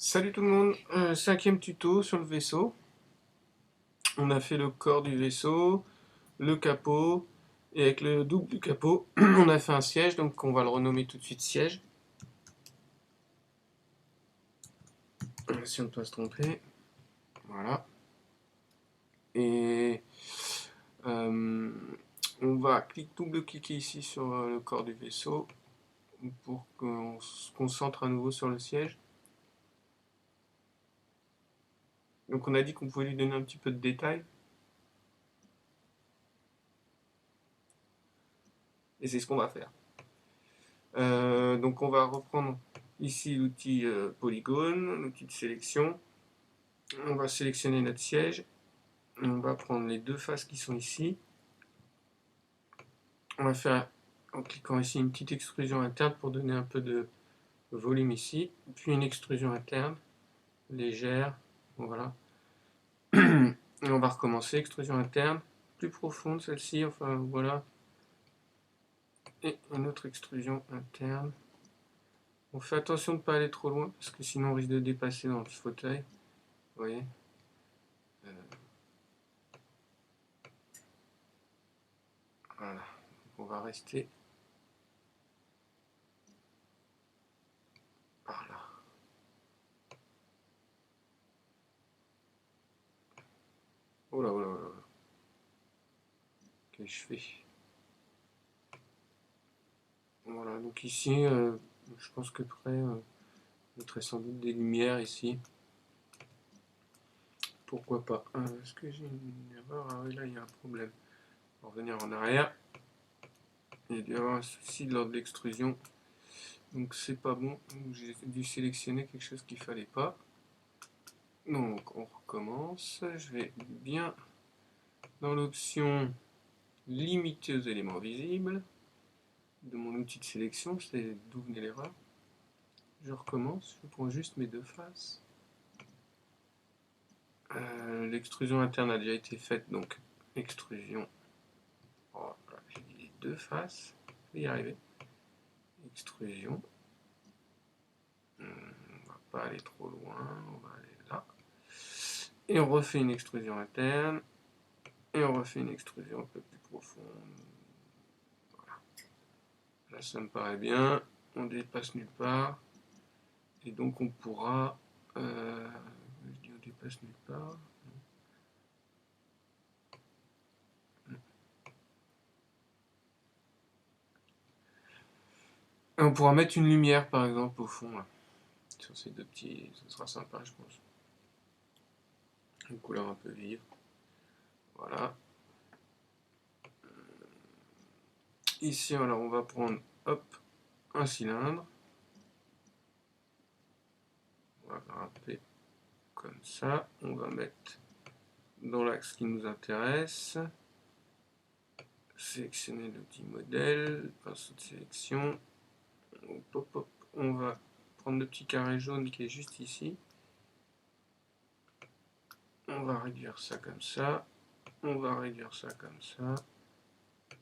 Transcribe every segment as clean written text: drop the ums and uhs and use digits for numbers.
Salut tout le monde, cinquième tuto sur le vaisseau. On a fait le corps du vaisseau, le capot, et avec le double du capot, on a fait un siège, donc on va le renommer tout de suite siège. Si on ne peut pas se tromper. Voilà. Et euh, on va double-cliquer ici sur le corps du vaisseau pour qu'on se concentre à nouveau sur le siège. Donc on a dit qu'on pouvait lui donner un petit peu de détails. Et c'est ce qu'on va faire. Donc on va reprendre ici l'outil polygone, l'outil de sélection. On va sélectionner notre siège. On va prendre les deux faces qui sont ici. On va faire, en cliquant ici, une petite extrusion interne pour donner un peu de volume ici. Puis une extrusion interne, légère. Voilà. Et on va recommencer, extrusion interne, plus profonde celle-ci, enfin voilà. Et une autre extrusion interne. On fait attention de ne pas aller trop loin, parce que sinon on risque de dépasser dans le fauteuil. Vous voyez. Voilà. Donc on va rester par là. Oh là, oh là, oh là. Qu'est-ce que je fais? Voilà, donc ici, je pense que près, je mettrai sans doute des lumières ici. Pourquoi pas? Est-ce que j'ai une erreur? Ah oui, là, il y a un problème. On va revenir en arrière. Il y a dû y avoir un souci de l'ordre de l'extrusion. Donc c'est pas bon. J'ai dû sélectionner quelque chose qu'il fallait pas. Donc on recommence. Je vais bien dans l'option limiter aux éléments visibles de mon outil de sélection. C'est d'où venait l'erreur. Je recommence. Je prends juste mes deux faces. L'extrusion interne a déjà été faite, donc extrusion. Oh, voilà, j'ai dit les deux faces. Je vais y arriver. Extrusion. On va pas aller trop loin. On va aller là. Et on refait une extrusion interne. Et on refait une extrusion un peu plus profonde. Voilà. Là, ça me paraît bien. On dépasse nulle part. Et donc, on pourra. Je dis on dépasse nulle part. Et on pourra mettre une lumière, par exemple, au fond. Là. Sur ces deux petits. Ce sera sympa, je pense. Une couleur un peu vive. Voilà. Ici, alors, on va prendre, hop, un cylindre. On va grimper comme ça. On va mettre dans l'axe qui nous intéresse. Sélectionner l'outil modèle, pinceau de sélection. Hop, hop, hop. On va prendre le petit carré jaune qui est juste ici. On va réduire ça comme ça. On va réduire ça comme ça.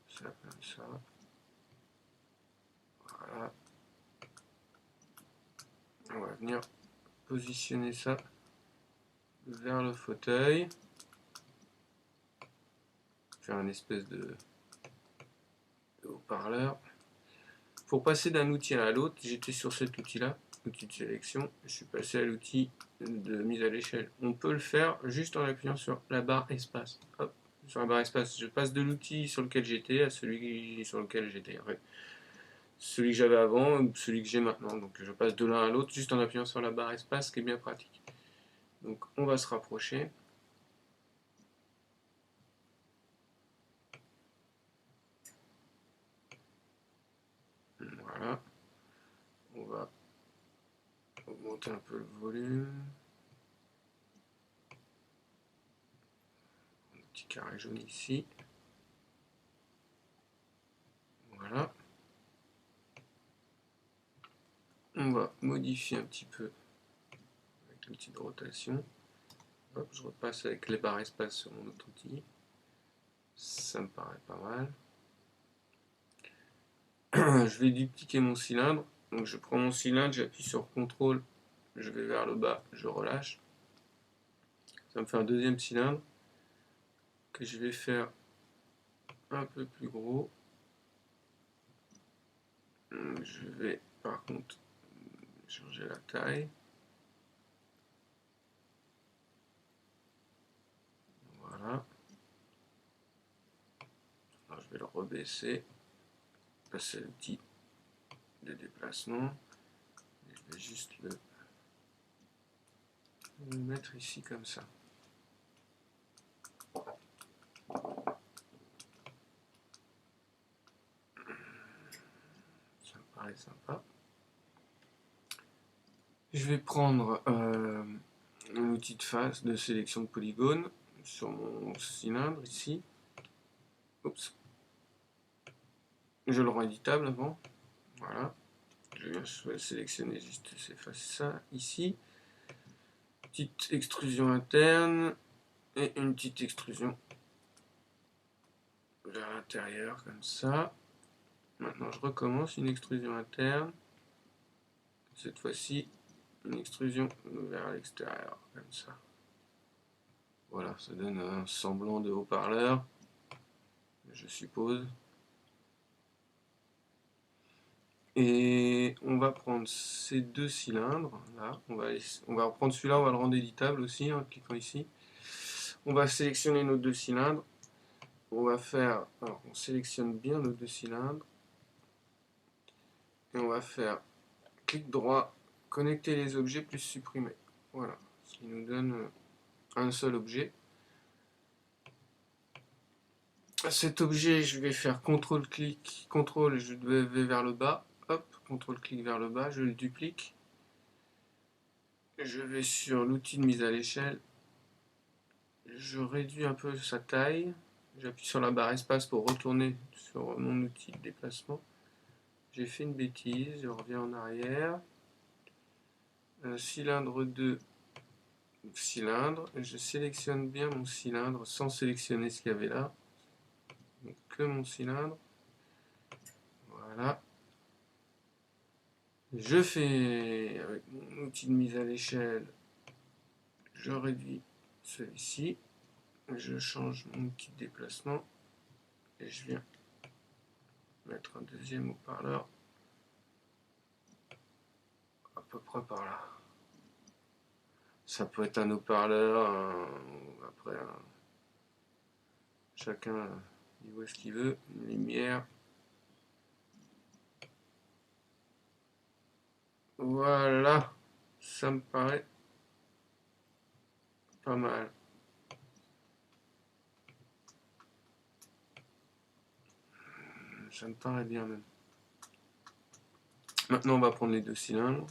Ça comme ça. Voilà. On va venir positionner ça vers le fauteuil. Faire une espèce de haut-parleur. Pour passer d'un outil à l'autre, j'étais sur cet outil-là, outil de sélection, je suis passé à l'outil de mise à l'échelle. On peut le faire juste en appuyant sur la barre espace. Hop, sur la barre espace, je passe de l'outil sur lequel j'étais à celui sur lequel j'étais. Ouais. Celui que j'avais avant ou celui que j'ai maintenant. Donc je passe de l'un à l'autre juste en appuyant sur la barre espace, ce qui est bien pratique. Donc on va se rapprocher. Voilà. On va augmenter un peu le volume. Un petit carré jaune ici. Voilà. On va modifier un petit peu avec l'outil de rotation. Hop, je repasse avec les barres espace sur mon autre outil. Ça me paraît pas mal. Je vais dupliquer mon cylindre. Donc je prends mon cylindre, j'appuie sur CTRL je vais vers le bas, je relâche. Ça me fait un deuxième cylindre que je vais faire un peu plus gros. Je vais par contre changer la taille. Voilà. Alors, je vais le rebaisser. C'est l'outil de déplacement. Et je vais juste le mettre ici comme ça. Ça me paraît sympa. Je vais prendre un outil de face de sélection de polygones sur mon cylindre ici. Oups. Je le rends éditable avant. Voilà. Je viens sélectionner juste ça ici. Petite extrusion interne et une petite extrusion vers l'intérieur comme ça. Maintenant je recommence une extrusion interne. Cette fois-ci une extrusion vers l'extérieur comme ça. Voilà, ça donne un semblant de haut-parleur, je suppose. Et on va prendre ces deux cylindres là. On va reprendre celui-là, on va le rendre éditable aussi en cliquant ici. On va sélectionner nos deux cylindres. On va faire, alors on sélectionne bien nos deux cylindres. Et on va faire clic droit, connecter les objets plus supprimer. Voilà, ce qui nous donne un seul objet. Cet objet, je vais faire CTRL-clic, CTRL, je vais vers le bas. Hop, CTRL-clic vers le bas, je le duplique. Je vais sur l'outil de mise à l'échelle. Je réduis un peu sa taille. J'appuie sur la barre espace pour retourner sur mon outil de déplacement. J'ai fait une bêtise, je reviens en arrière. Cylindre 2, cylindre. Je sélectionne bien mon cylindre sans sélectionner ce qu'il y avait là. Donc, que mon cylindre. Voilà. Je fais, avec mon outil de mise à l'échelle, je réduis celui-ci. Je change mon outil de déplacement. Et je viens mettre un deuxième haut-parleur. À peu près par là. Ça peut être un haut-parleur, après chacun il voit ce qu'il veut, une lumière. Voilà, ça me paraît pas mal. Ça me paraît bien même. Maintenant on va prendre les deux cylindres.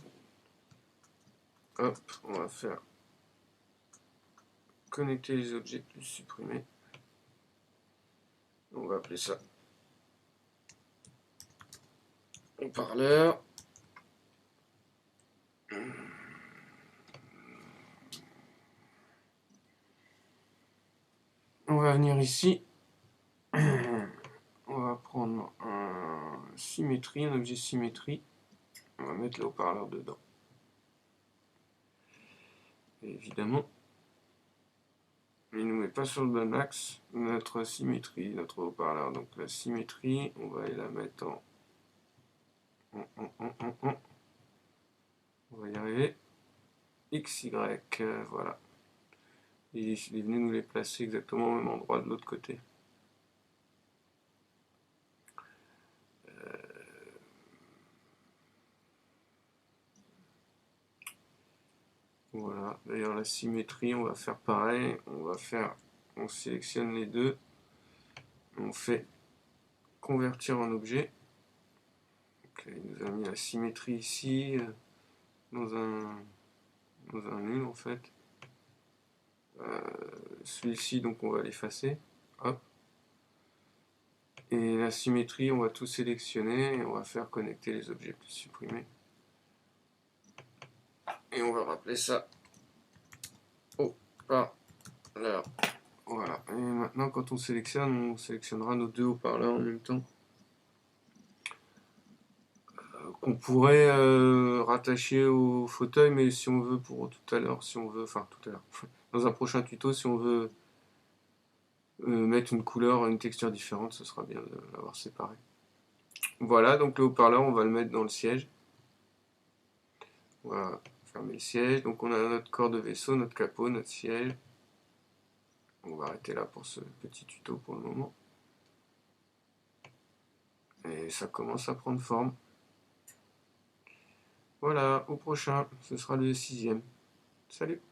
Hop, on va faire connecter les objets plus supprimer. On va appeler ça haut-parleur. On va venir ici. On va prendre un symétrie, un objet symétrie. On va mettre le haut-parleur dedans. Et évidemment, il ne nous met pas sur le bon axe notre symétrie, notre haut-parleur. Donc la symétrie, on va aller la mettre en... On va y arriver. XY, voilà. Et il est venu nous les placer exactement au même endroit de l'autre côté. Voilà, d'ailleurs la symétrie, on va faire pareil. On sélectionne les deux. On fait convertir en objet. Donc, il nous a mis la symétrie ici, dans un nul en fait. Celui-ci, donc on va l'effacer. Hop. Et la symétrie, on va tout sélectionner et on va faire connecter les objets plus supprimer. Et on va rappeler ça haut-parleur. Voilà. Et maintenant, quand on sélectionnera nos deux haut-parleurs en même temps. qu'on pourrait rattacher au fauteuil, mais si on veut pour tout à l'heure, si on veut, enfin tout à l'heure, dans un prochain tuto, si on veut mettre une couleur, une texture différente, ce sera bien de l'avoir séparé. Voilà, donc le haut-parleur, on va le mettre dans le siège. On va fermer le siège. Donc on a notre corps de vaisseau, notre capot, notre siège. On va arrêter là pour ce petit tuto pour le moment. Et ça commence à prendre forme. Voilà, au prochain, ce sera le 6e. Salut!